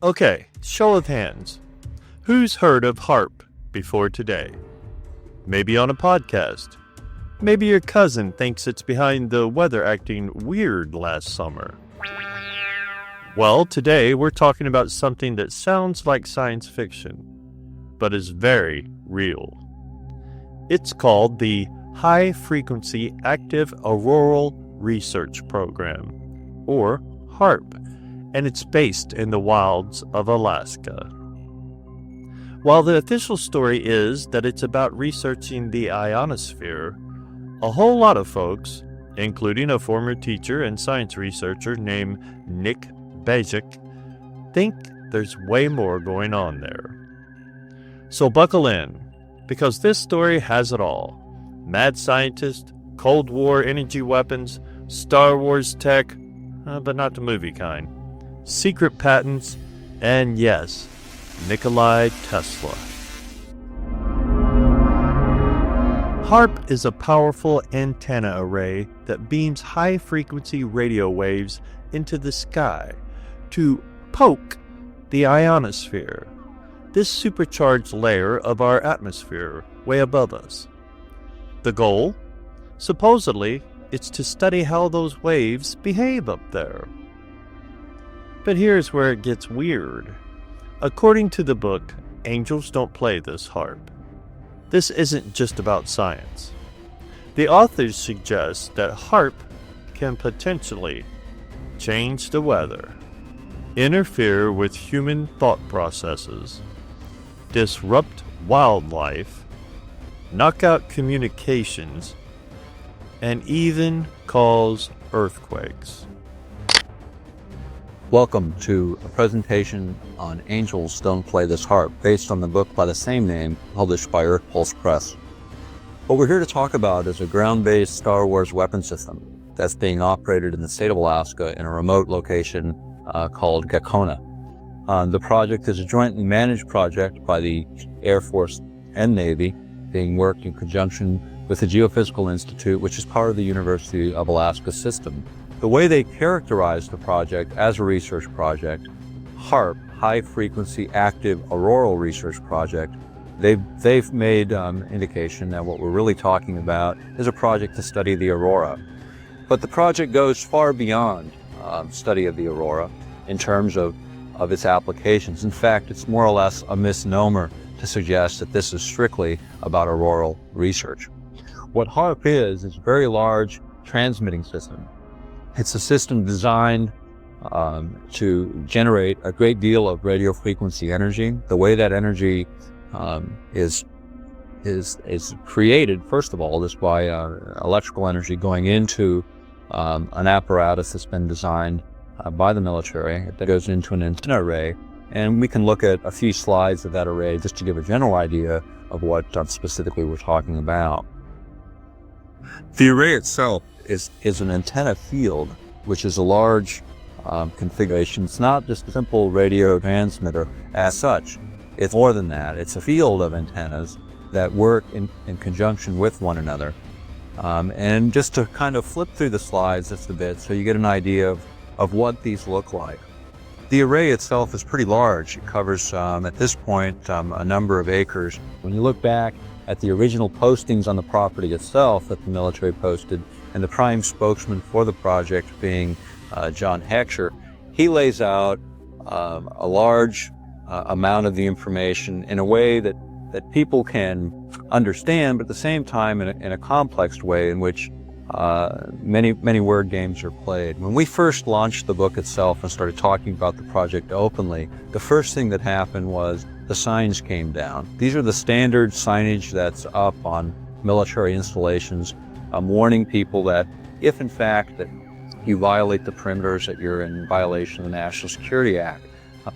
Okay, show of hands. Who's heard of HAARP before today? Maybe on a podcast. Maybe your cousin thinks it's behind the weather acting weird last summer. Well, today we're talking about something that sounds like science fiction, but is very real. It's called the High Frequency Active Auroral Research Program, or HAARP, and it's based in the wilds of Alaska. While the official story is that it's about researching the ionosphere, a whole lot of folks, including a former teacher and science researcher named Nick Begich, think there's way more going on there. So buckle in, because this story has it all. Mad scientists, Cold War energy weapons, Star Wars tech, but not the movie kind, secret patents, and yes, Nikola Tesla. HAARP is a powerful antenna array that beams high-frequency radio waves into the sky to poke the ionosphere, this supercharged layer of our atmosphere way above us. The goal? Supposedly, it's to study how those waves behave up there. But here's where it gets weird. According to the book, Angels Don't Play This HAARP, this isn't just about science. The authors suggest that HAARP can potentially change the weather, interfere with human thought processes, disrupt wildlife, knock out communications, and even cause earthquakes. Welcome to a presentation on Angels Don't Play This HAARP, based on the book by the same name, published by Earth Pulse Press. What we're here to talk about is a ground-based Star Wars weapon system that's being operated in the state of Alaska in a remote location called Gakona. The project is a jointly managed project by the Air Force and Navy, being worked in conjunction with the Geophysical Institute, which is part of the University of Alaska system. The way they characterize the project as a research project, HAARP, High Frequency Active Auroral Research Project, they've made indication that what we're really talking about is a project to study the aurora. But the project goes far beyond study of the aurora in terms of its applications. In fact, it's more or less a misnomer to suggest that this is strictly about auroral research. What HAARP is a very large transmitting system. It's a system designed to generate a great deal of radio frequency energy. The way that energy is created, first of all, is by electrical energy going into an apparatus that's been designed by the military that goes into an antenna array. And we can look at a few slides of that array just to give a general idea of what specifically we're talking about. The array itself is an antenna field, which is a large configuration. It's not just a simple radio transmitter as such. It's more than that. It's a field of antennas that work in conjunction with one another. And just to kind of flip through the slides just a bit so you get an idea of what these look like. The array itself is pretty large. It covers, at this point, a number of acres. When you look back at the original postings on the property itself that the military posted, and the prime spokesman for the project being John Heckscher, he lays out a large amount of the information in a way that people can understand, but at the same time in a complex way in which many word games are played. When we first launched the book itself and started talking about the project openly, the first thing that happened was the signs came down. These are the standard signage that's up on military installations, warning people that if in fact that you violate the perimeters, that you're in violation of the National Security Act.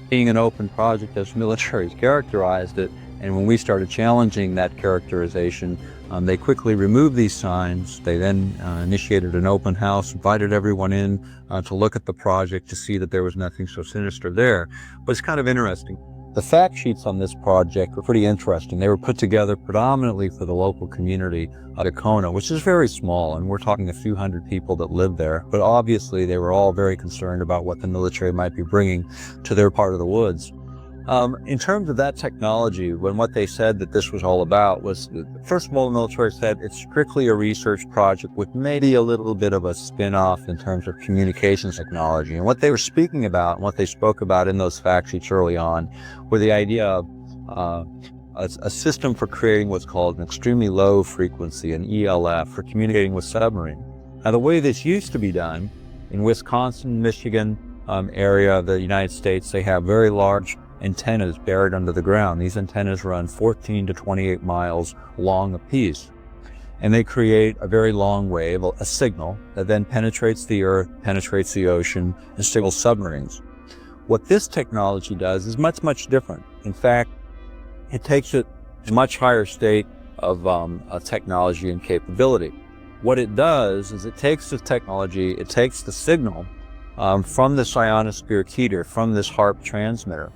Being an open project as military's characterized it, and when we started challenging that characterization, they quickly removed these signs. They then initiated an open house, invited everyone in to look at the project to see that there was nothing so sinister there. But it's kind of interesting. The fact sheets on this project were pretty interesting. They were put together predominantly for the local community of Kona, which is very small, and we're talking a few hundred people that live there. But obviously, they were all very concerned about what the military might be bringing to their part of the woods. In terms of that technology, when what they said that this was all about was, first of all, the military said it's strictly a research project with maybe a little bit of a spin-off in terms of communications technology. And what they were speaking about, and what they spoke about in those fact sheets early on, were the idea of a system for creating what's called an extremely low frequency, an ELF, for communicating with submarine. Now, the way this used to be done in Wisconsin, Michigan area of the United States, they have very large antennas buried under the ground. These antennas run 14 to 28 miles long apiece, and they create a very long wave, a signal that then penetrates the earth, penetrates the ocean, and signals submarines. What this technology does is much, much different. In fact, it takes it to a much higher state of technology and capability. What it does is it takes the technology, it takes the signal from this ionosphere heater, from this HAARP transmitter.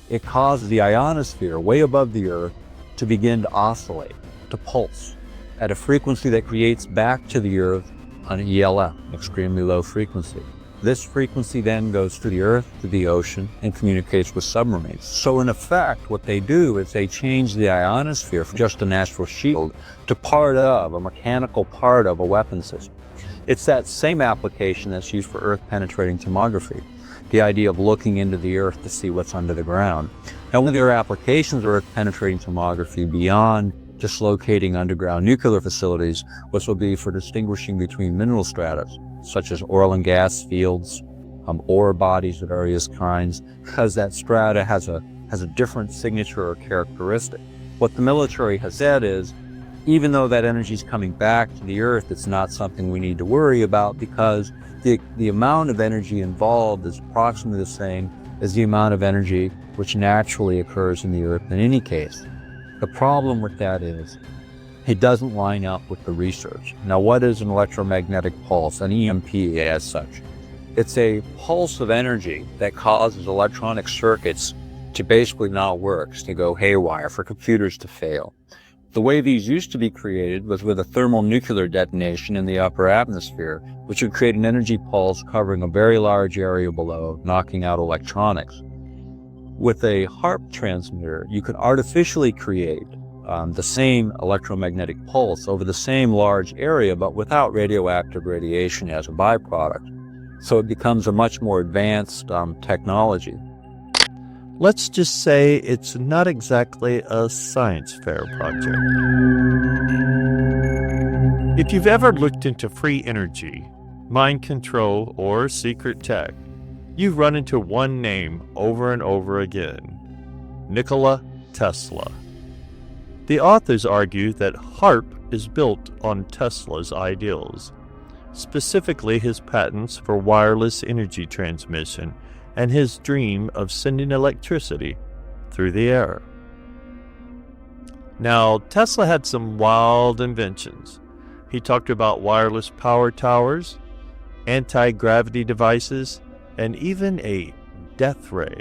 It causes the ionosphere way above the earth to begin to oscillate, to pulse at a frequency that creates back to the earth an ELF, extremely low frequency. This frequency then goes to the earth, to the ocean, and communicates with submarines. So in effect, what they do is they change the ionosphere from just a natural shield to part of, a mechanical part of a weapon system. It's that same application that's used for earth penetrating tomography. The idea of looking into the earth to see what's under the ground. Now, when there are applications of earth penetrating tomography beyond just locating underground nuclear facilities, which will be for distinguishing between mineral strata, such as oil and gas fields, ore bodies of various kinds, because that strata has a different signature or characteristic. What the military has said is, even though that energy is coming back to the earth, it's not something we need to worry about, because the amount of energy involved is approximately the same as the amount of energy which naturally occurs in the earth in any case. The problem with that is it doesn't line up with the research. Now, what is an electromagnetic pulse, an EMP as such? It's a pulse of energy that causes electronic circuits to basically not work, to go haywire, for computers to fail. The way these used to be created was with a thermonuclear detonation in the upper atmosphere, which would create an energy pulse covering a very large area below, knocking out electronics. With a HAARP transmitter, you could artificially create the same electromagnetic pulse over the same large area, but without radioactive radiation as a byproduct. So it becomes a much more advanced technology. Let's just say it's not exactly a science fair project. If you've ever looked into free energy, mind control, or secret tech, you've run into one name over and over again: Nikola Tesla. The authors argue that HAARP is built on Tesla's ideals, specifically his patents for wireless energy transmission and his dream of sending electricity through the air. Now, Tesla had some wild inventions. He talked about wireless power towers, anti-gravity devices, and even a death ray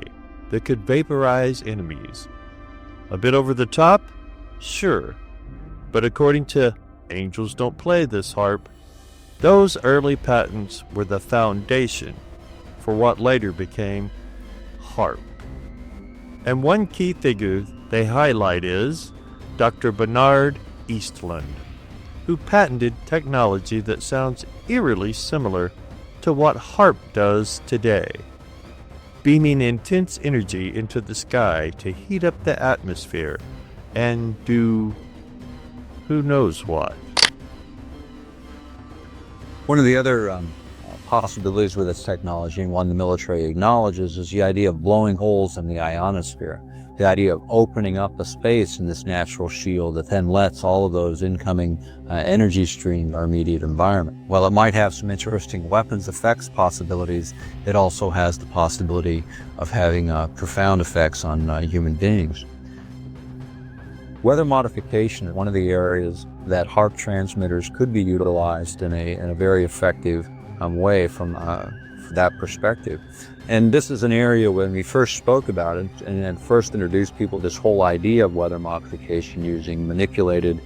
that could vaporize enemies. A bit over the top? Sure. But according to Angels Don't Play This HAARP, those early patents were the foundation for what later became HAARP. And one key figure they highlight is Dr. Bernard Eastlund, who patented technology that sounds eerily similar to what HAARP does today, beaming intense energy into the sky to heat up the atmosphere and do who knows what. One of the other possibilities with this technology, and one the military acknowledges, is the idea of blowing holes in the ionosphere, the idea of opening up a space in this natural shield that then lets all of those incoming energy stream our immediate environment. While it might have some interesting weapons effects possibilities, it also has the possibility of having profound effects on human beings. Weather modification is one of the areas that HAARP transmitters could be utilized in a very effective way from that perspective. And this is an area when we first spoke about it and first introduced people this whole idea of weather modification using manipulated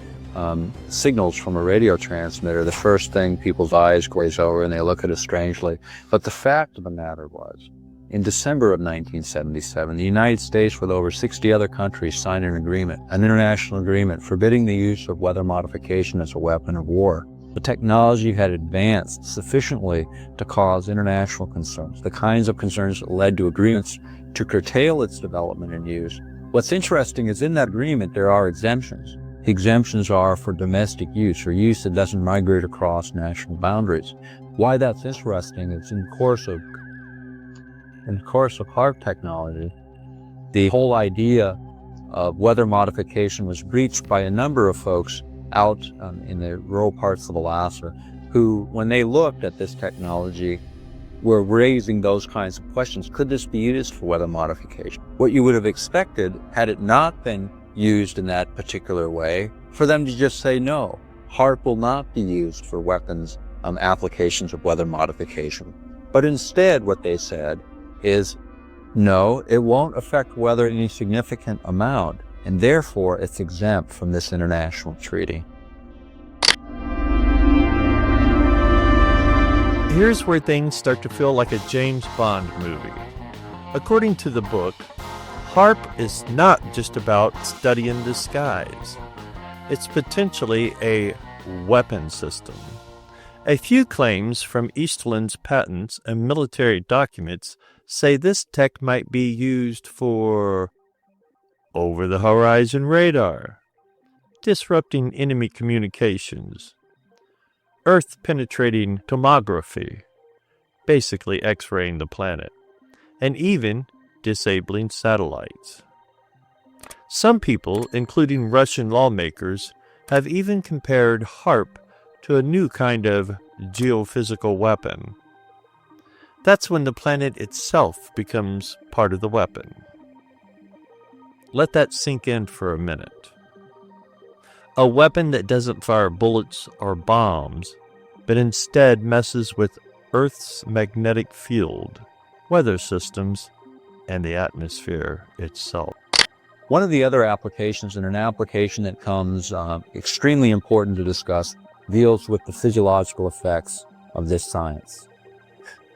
signals from a radio transmitter. The first thing people's eyes glaze over and they look at us strangely. But the fact of the matter was, in December of 1977, the United States, with over 60 other countries, signed an international agreement forbidding the use of weather modification as a weapon of war. The technology had advanced sufficiently to cause international concerns, the kinds of concerns that led to agreements to curtail its development and use. What's interesting is in that agreement there are exemptions. The exemptions are for domestic use, or use that doesn't migrate across national boundaries. Why that's interesting is in the course of HAARP technology, the whole idea of weather modification was breached by a number of folks out in the rural parts of Alaska who, when they looked at this technology, were raising those kinds of questions. Could this be used for weather modification? What you would have expected, had it not been used in that particular way, for them to just say, no, HAARP will not be used for weapons applications of weather modification. But instead what they said is, no, it won't affect weather in any significant amount, and therefore it's exempt from this international treaty. Here's where things start to feel like a James Bond movie. According to the book, HAARP is not just about studying the skies. It's potentially a weapon system. A few claims from Eastland's patents and military documents say this tech might be used for over-the-horizon radar, disrupting enemy communications, Earth-penetrating tomography, basically X-raying the planet, and even disabling satellites. Some people, including Russian lawmakers, have even compared HAARP to a new kind of geophysical weapon. That's when the planet itself becomes part of the weapon. Let that sink in for a minute. A weapon that doesn't fire bullets or bombs, but instead messes with Earth's magnetic field, weather systems, and the atmosphere itself. One of the other applications, and an application that comes extremely important to discuss, deals with the physiological effects of this science.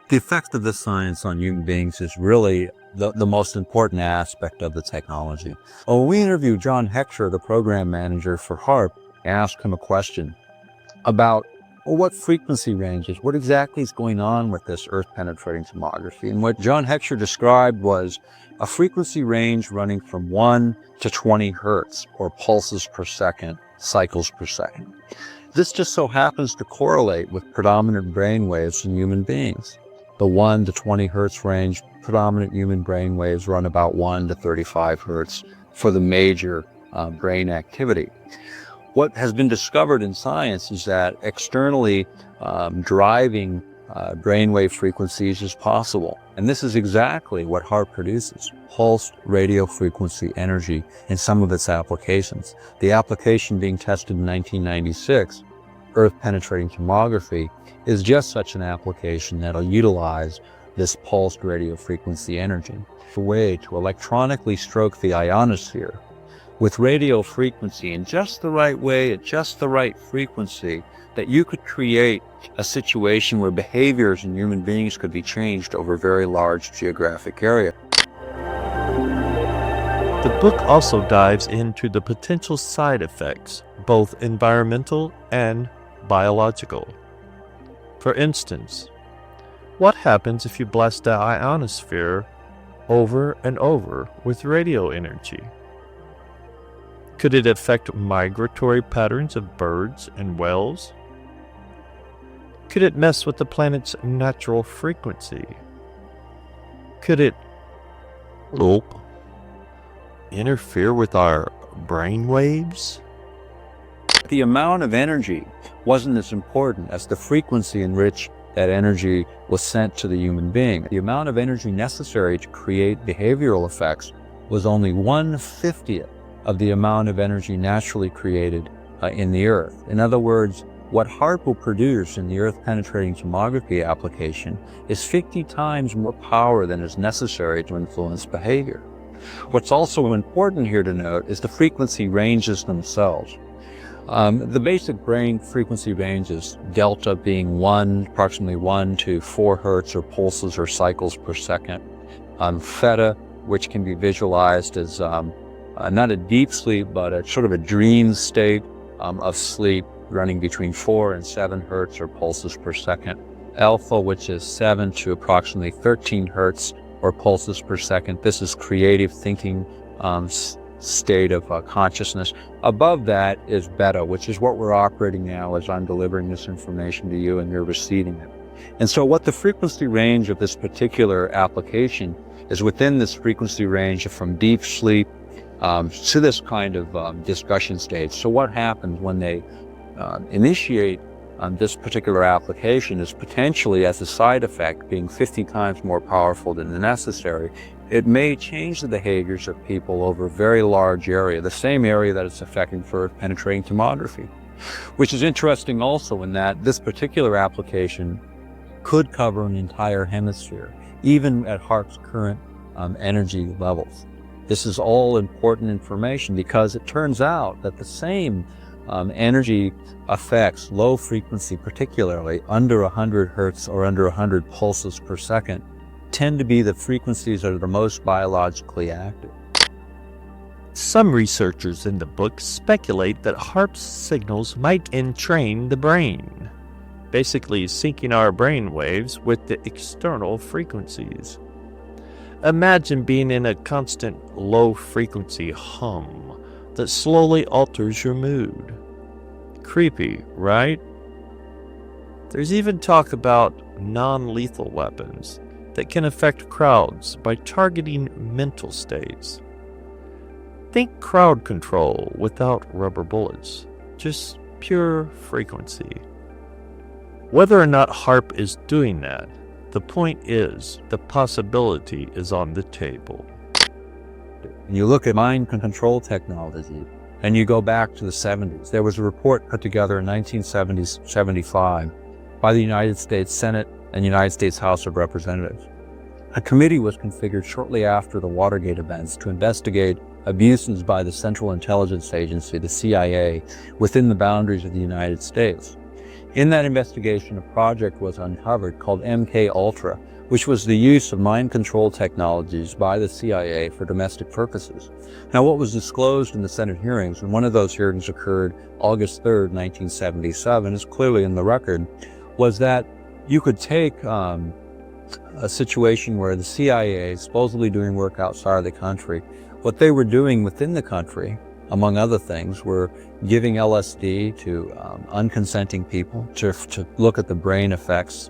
The effect of this science on human beings is really the most important aspect of the technology. When we interviewed John Heckscher, the program manager for HAARP, asked him a question about what frequency ranges, what exactly is going on with this Earth-penetrating tomography. And what John Heckscher described was a frequency range running from 1 to 20 hertz, or pulses per second, cycles per second. This just so happens to correlate with predominant brain waves in human beings. The 1 to 20 hertz range, predominant human brain waves run about 1 to 35 hertz for the major brain activity. What has been discovered in science is that externally driving brainwave frequencies is possible. And this is exactly what HAARP produces, pulsed radio frequency energy in some of its applications. The application being tested in 1996, Earth-penetrating tomography, is just such an application that'll utilize this pulsed radio frequency energy. A way to electronically stroke the ionosphere with radio frequency in just the right way, at just the right frequency, that you could create a situation where behaviors in human beings could be changed over a very large geographic area. The book also dives into the potential side effects, both environmental and biological. For instance, what happens if you blast the ionosphere over and over with radio energy? Could it affect migratory patterns of birds and whales? Could it mess with the planet's natural frequency? Could it interfere with our brain waves? The amount of energy wasn't as important as the frequency in which that energy was sent to the human being. The amount of energy necessary to create behavioral effects was only 1/50th of the amount of energy naturally created in the Earth. In other words, What HAARP will produce in the Earth-penetrating tomography application is 50 times more power than is necessary to influence behavior. What's also important here to note is the frequency ranges themselves. The basic brain frequency ranges, delta being approximately 1 to 4 hertz or pulses or cycles per second. Theta, which can be visualized as not a deep sleep, but a sort of a dream state of sleep running between 4 and 7 hertz or pulses per second. Alpha, which is 7 to approximately 13 hertz or pulses per second. This is creative thinking state of consciousness. Above that is beta, which is what we're operating now as I'm delivering this information to you and you're receiving it. And so what the frequency range of this particular application is within this frequency range from deep sleep to this kind of discussion stage. So what happens when they initiate this particular application is potentially, as a side effect, being 50 times more powerful than the necessary. It may change the behaviors of people over a very large area, the same area that it's affecting for penetrating tomography, which is interesting also in that this particular application could cover an entire hemisphere, even at HAARP's current energy levels. This is all important information because it turns out that the same energy effects, low frequency, particularly under 100 hertz or under 100 pulses per second, tend to be the frequencies that are the most biologically active. Some researchers in the book speculate that HAARP's signals might entrain the brain, basically syncing our brain waves with the external frequencies. Imagine being in a constant low-frequency hum that slowly alters your mood. Creepy, right? There's even talk about non-lethal weapons that can affect crowds by targeting mental states. Think crowd control without rubber bullets, just pure frequency. Whether or not HAARP is doing that, the point is the possibility is on the table. You look at mind control technology, and you go back to the 70s. There was a report put together in 1975 by the United States Senate and United States House of Representatives. A committee was configured shortly after the Watergate events to investigate abuses by the Central Intelligence Agency, the CIA, within the boundaries of the United States. In that investigation, a project was uncovered called MK Ultra, which was the use of mind control technologies by the CIA for domestic purposes. Now, what was disclosed in the Senate hearings, and one of those hearings occurred August 3rd, 1977, is clearly in the record, was that you could take a situation where the CIA is supposedly doing work outside of the country. What they were doing within the country, among other things, were giving LSD to unconsenting people to look at the brain effects,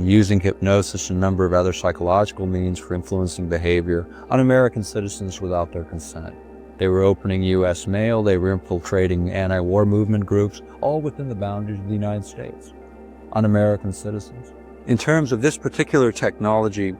using hypnosis and a number of other psychological means for influencing behavior on American citizens without their consent. They were opening U.S. mail, they were infiltrating anti-war movement groups, all within the boundaries of the United States, on American citizens. In terms of this particular technology,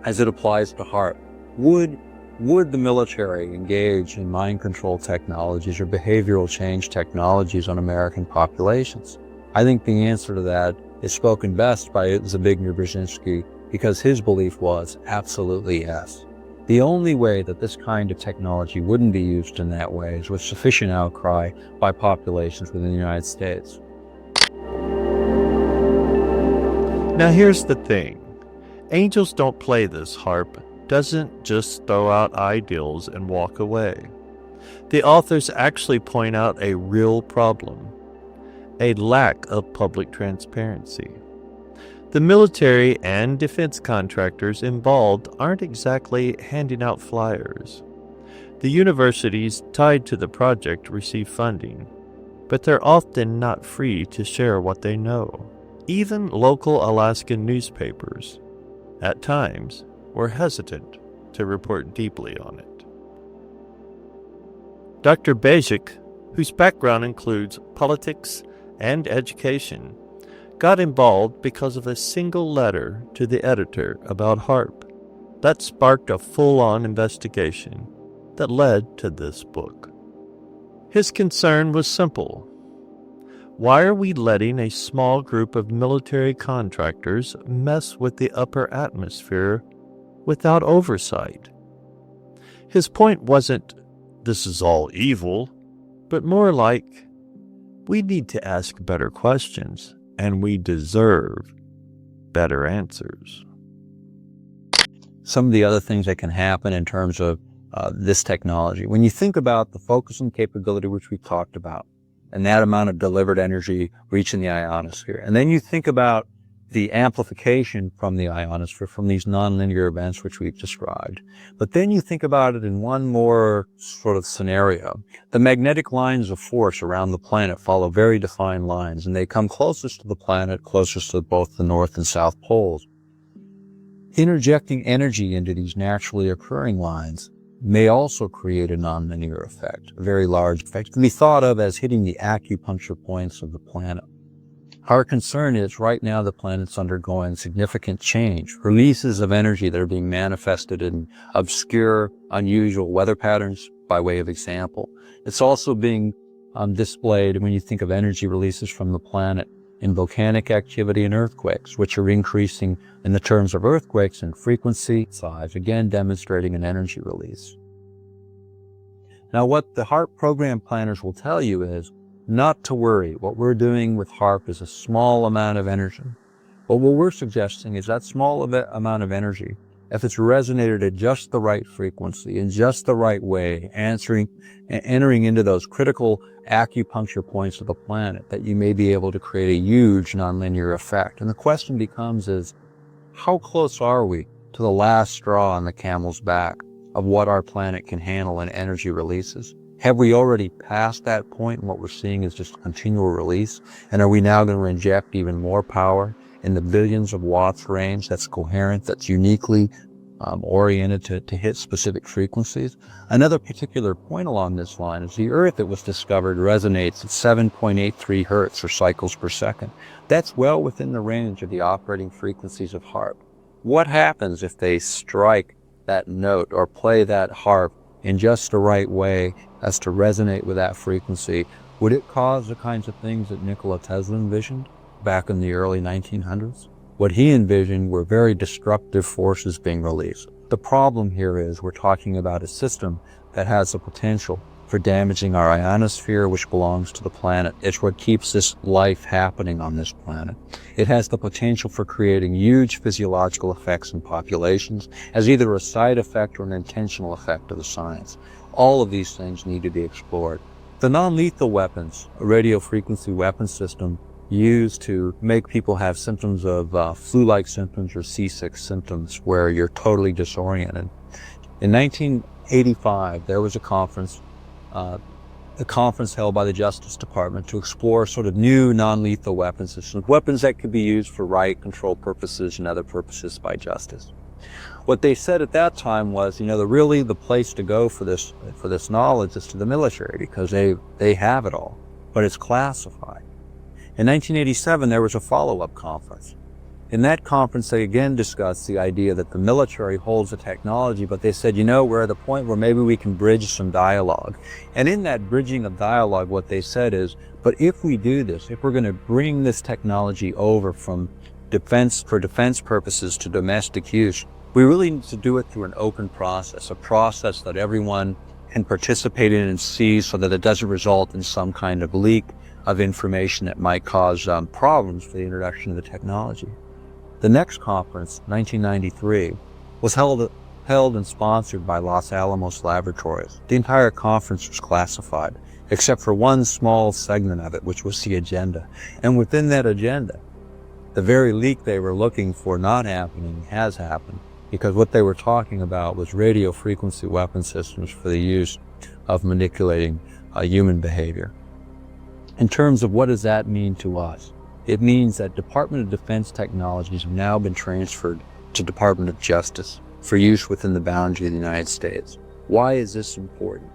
as it applies to HAARP, would the military engage in mind control technologies or behavioral change technologies on American populations? I think the answer to that is spoken best by Zbigniew Brzezinski, because his belief was absolutely yes. The only way that this kind of technology wouldn't be used in that way is with sufficient outcry by populations within the United States. Now here's the thing. Angels don't play this. HAARP doesn't just throw out ideals and walk away. The authors actually point out a real problem, a lack of public transparency. The military and defense contractors involved aren't exactly handing out flyers. The universities tied to the project receive funding, but they're often not free to share what they know. Even local Alaskan newspapers, at times, were hesitant to report deeply on it. Dr. Begich, whose background includes politics and education, got involved because of a single letter to the editor about HAARP. That sparked a full-on investigation that led to this book. His concern was simple. Why are we letting a small group of military contractors mess with the upper atmosphere without oversight? His point wasn't, "This is all evil," but more like, we need to ask better questions, and we deserve better answers. Some of the other things that can happen in terms of this technology, when you think about the focusing capability, which we talked about, and that amount of delivered energy reaching the ionosphere, and then you think about the amplification from the ionosphere, from these nonlinear events which we've described. But then you think about it in one more sort of scenario. The magnetic lines of force around the planet follow very defined lines, and they come closest to the planet, closest to both the north and south poles. Interjecting energy into these naturally occurring lines may also create a nonlinear effect, a very large effect. It can be thought of as hitting the acupuncture points of the planet. Our concern is right now the planet's undergoing significant change, releases of energy that are being manifested in obscure, unusual weather patterns, by way of example. It's also being displayed when you think of energy releases from the planet in volcanic activity and earthquakes, which are increasing in the terms of earthquakes in frequency, size, again demonstrating an energy release. Now what the HAARP program planners will tell you is not to worry. What we're doing with HAARP is a small amount of energy. But what we're suggesting is that small amount of energy, if it's resonated at just the right frequency, in just the right way, entering into those critical acupuncture points of the planet, that you may be able to create a huge nonlinear effect. And the question becomes is, how close are we to the last straw on the camel's back of what our planet can handle in energy releases? Have we already passed that point and what we're seeing is just a continual release? And are we now going to inject even more power in the billions of watts range that's coherent, that's uniquely oriented to hit specific frequencies? Another particular point along this line is the Earth, it was discovered, resonates at 7.83 hertz or cycles per second. That's well within the range of the operating frequencies of HAARP. What happens if they strike that note or play that harp in just the right way as to resonate with that frequency? Would it cause the kinds of things that Nikola Tesla envisioned back in the early 1900s? What he envisioned were very destructive forces being released. The problem here is we're talking about a system that has the potential for damaging our ionosphere, which belongs to the planet. It's what keeps this life happening on this planet. It has the potential for creating huge physiological effects in populations as either a side effect or an intentional effect of the science. All of these things need to be explored. The non-lethal weapons, a radio frequency weapon system used to make people have symptoms of flu-like symptoms or seasick symptoms where you're totally disoriented. In 1985, there was a conference held by the Justice Department to explore sort of new non-lethal weapon systems, weapons that could be used for riot control purposes and other purposes by justice. What they said at that time was, really the place to go for this knowledge is to the military because they have it all, but it's classified. In 1987, there was a follow-up conference. In that conference, they again discussed the idea that the military holds the technology, but they said, we're at a point where maybe we can bridge some dialogue. And in that bridging of dialogue, what they said is, but if we do this, if we're going to bring this technology over from for defense purposes to domestic use, we really need to do it through an open process, a process that everyone can participate in and see so that it doesn't result in some kind of leak of information that might cause problems for the introduction of the technology. The next conference, 1993, was held and sponsored by Los Alamos Laboratories. The entire conference was classified, except for one small segment of it, which was the agenda. And within that agenda, the very leak they were looking for not happening has happened, because what they were talking about was radio frequency weapon systems for the use of manipulating human behavior. In terms of what does that mean to us? It means that Department of Defense technologies have now been transferred to Department of Justice for use within the boundary of the United States. Why is this important?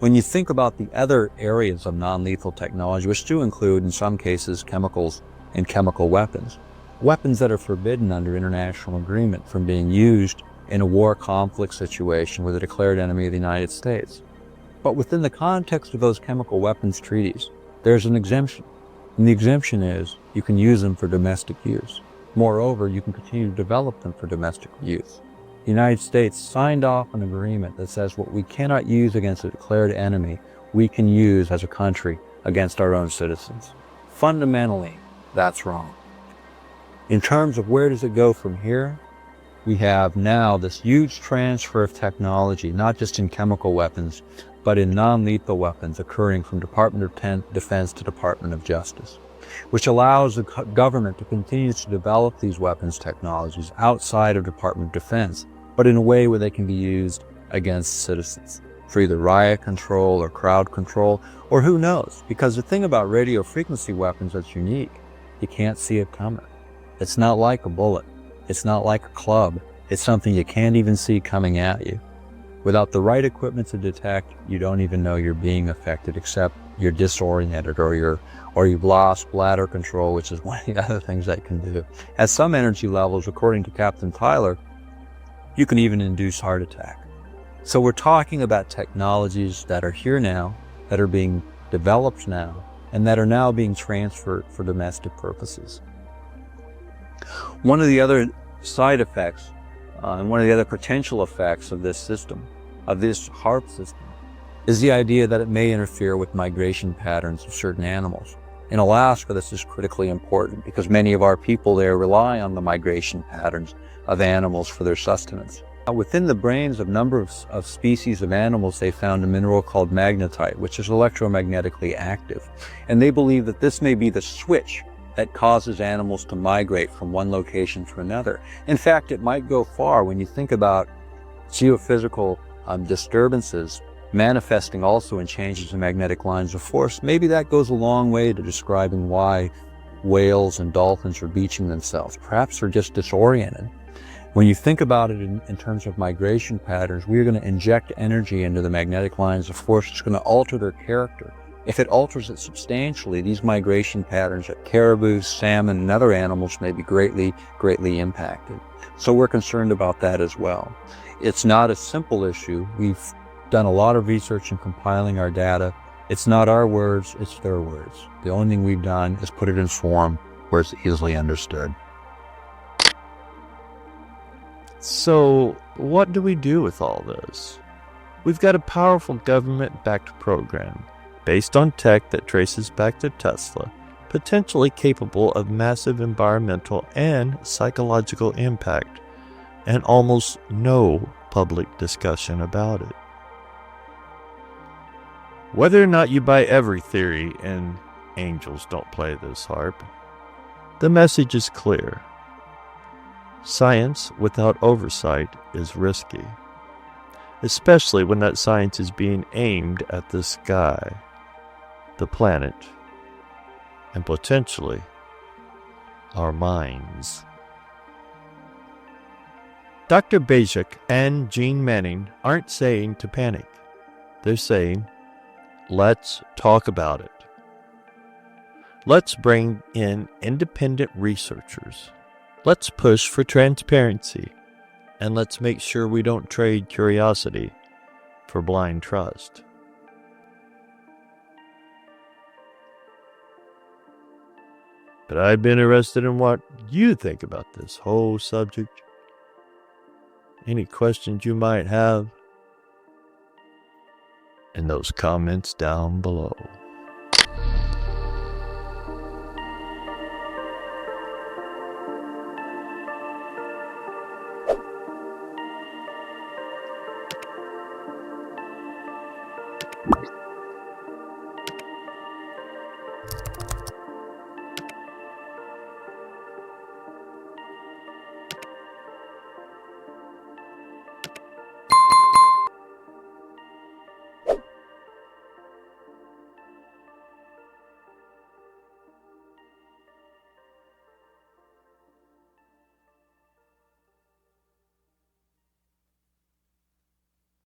When you think about the other areas of non-lethal technology, which do include, in some cases, chemicals and chemical weapons, weapons that are forbidden under international agreement from being used in a war conflict situation with a declared enemy of the United States. But within the context of those chemical weapons treaties, there's an exemption. And the exemption is you can use them for domestic use. Moreover, you can continue to develop them for domestic use. The United States signed off an agreement that says what we cannot use against a declared enemy, we can use as a country against our own citizens. Fundamentally, that's wrong. In terms of where does it go from here, we have now this huge transfer of technology, not just in chemical weapons, but in non-lethal weapons occurring from Department of Defense to Department of Justice, which allows the government to continue to develop these weapons technologies outside of Department of Defense, but in a way where they can be used against citizens for either riot control or crowd control, or who knows, because the thing about radio frequency weapons that's unique, you can't see it coming. It's not like a bullet. It's not like a club. It's something you can't even see coming at you. Without the right equipment to detect, you don't even know you're being affected, except you're disoriented or you've lost bladder control, which is one of the other things that can do. At some energy levels, according to Captain Tyler, you can even induce heart attack. So we're talking about technologies that are here now, that are being developed now, and that are now being transferred for domestic purposes. One of the other side effects and one of the other potential effects of this system, of this HAARP system, is the idea that it may interfere with migration patterns of certain animals. In Alaska, this is critically important because many of our people there rely on the migration patterns of animals for their sustenance. Within the brains of a number of species of animals, they found a mineral called magnetite, which is electromagnetically active. And they believe that this may be the switch that causes animals to migrate from one location to another. In fact, it might go far when you think about geophysical disturbances manifesting also in changes in magnetic lines of force. Maybe that goes a long way to describing why whales and dolphins are beaching themselves. Perhaps they're just disoriented. When you think about it in terms of migration patterns, we're going to inject energy into the magnetic lines of force. It's going to alter their character. If it alters it substantially, these migration patterns at caribou, salmon, and other animals may be greatly impacted. So we're concerned about that as well. It's not a simple issue. We've done a lot of research in compiling our data. It's not our words, it's their words. The only thing we've done is put it in form where it's easily understood. So, what do we do with all this? We've got a powerful government-backed program based on tech that traces back to Tesla, potentially capable of massive environmental and psychological impact, and almost no public discussion about it. Whether or not you buy every theory, and angels don't play this harp, the message is clear. Science without oversight is risky, especially when that science is being aimed at the sky, the planet, and potentially our minds. Dr. Begich and Gene Manning aren't saying to panic. They're saying, let's talk about it. Let's bring in independent researchers. Let's push for transparency, and let's make sure we don't trade curiosity for blind trust. But I've been interested in what you think about this whole subject. Any questions you might have in those comments down below.